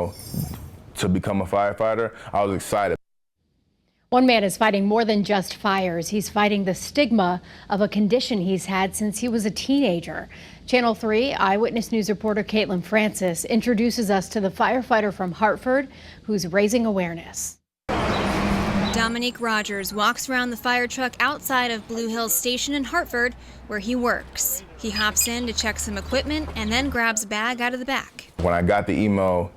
email to become a firefighter, I was excited. One man is fighting more than just fires. He's fighting the stigma of a condition he's had since he was a teenager. Channel 3 Eyewitness News reporter Caitlin Francis introduces us to the firefighter from Hartford who's raising awareness. Dominique Rogers walks around the fire truck outside of Blue Hills Station in Hartford, where he works. He hops in to check some equipment and then grabs a bag out of the back. When I got the email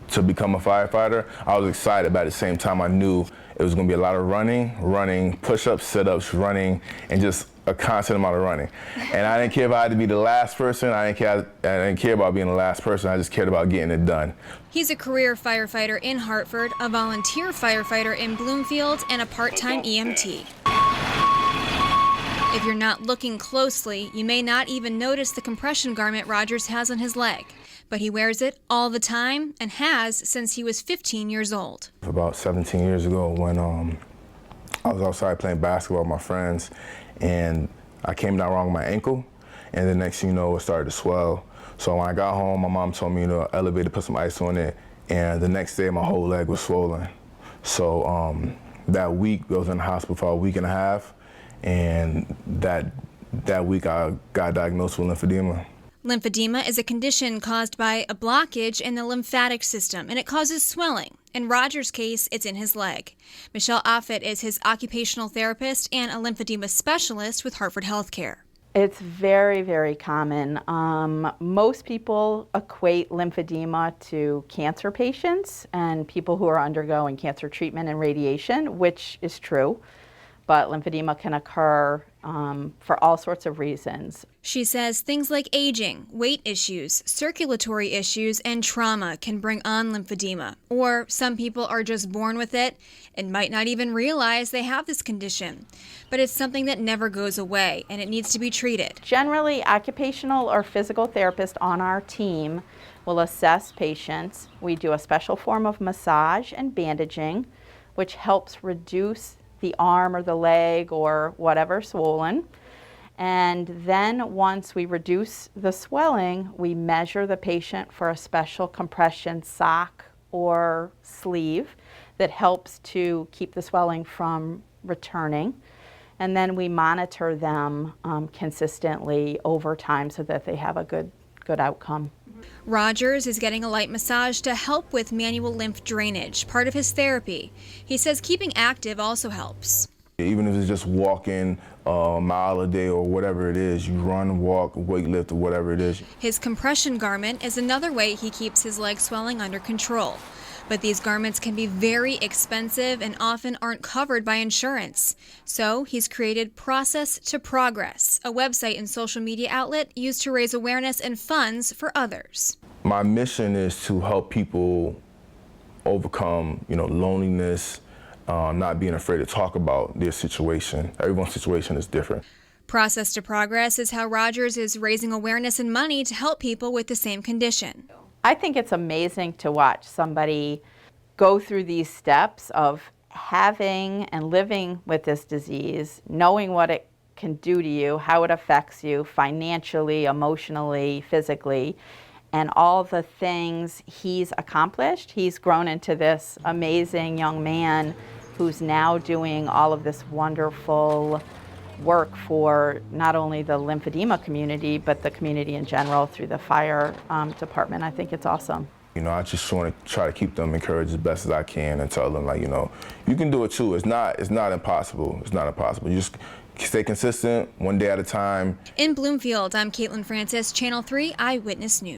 to become a firefighter, I was excited, but at the same time I knew it was going to be a lot of running, push-ups, sit-ups, running, and just a constant amount of running. And I didn't care if I had to be the last person. I didn't care about being the last person. I just cared about getting it done. He's a career firefighter in Hartford, a volunteer firefighter in Bloomfield, and a part-time EMT. If you're not looking closely, you may not even notice the compression garment Rogers has on his leg. But he wears it all the time and has since he was 15 years old. About 17 years ago when I was outside playing basketball with my friends and I came down wrong with my ankle, and the next thing you know, it started to swell. So when I got home, my mom told me, elevate it, put some ice on it, and the next day my whole leg was swollen. So that week, I was in the hospital for a week and a half, and that week I got diagnosed with lymphedema. Lymphedema is a condition caused by a blockage in the lymphatic system, and it causes swelling. In Rogers' case, it's in his leg. Michelle Offit is his occupational therapist and a lymphedema specialist with Hartford Healthcare. It's very, very common. Most people equate lymphedema to cancer patients and people who are undergoing cancer treatment and radiation, which is true. But lymphedema can occur for all sorts of reasons. She says things like aging, weight issues, circulatory issues, and trauma can bring on lymphedema. Or some people are just born with it and might not even realize they have this condition. But it's something that never goes away, and it needs to be treated. Generally, occupational or physical therapist on our team will assess patients. We do a special form of massage and bandaging, which helps reduce the arm or the leg or whatever swollen. And then once we reduce the swelling, we measure the patient for a special compression sock or sleeve that helps to keep the swelling from returning. And then we monitor them consistently over time so that they have a good outcome. Rogers is getting a light massage to help with manual lymph drainage, part of his therapy. He says keeping active also helps. Even if it's just walking a mile a day or whatever it is, you run, walk, weight lift, or whatever it is. His compression garment is another way he keeps his leg swelling under control. But these garments can be very expensive and often aren't covered by insurance. So he's created Process to Progress, a website and social media outlet used to raise awareness and funds for others. My mission is to help people overcome, loneliness, not being afraid to talk about their situation. Everyone's situation is different. Process to Progress is how Rogers is raising awareness and money to help people with the same condition. I think it's amazing to watch somebody go through these steps of having and living with this disease, knowing what it can do to you, how it affects you financially, emotionally, physically, and all the things he's accomplished. He's grown into this amazing young man who's now doing all of this wonderful work for not only the lymphedema community, but the community in general through the fire department. I think it's awesome. I just want to try to keep them encouraged as best as I can and tell them, you can do it too. It's not impossible. It's not impossible. You just stay consistent, one day at a time. In Bloomfield, I'm Caitlin Francis, Channel 3 Eyewitness News.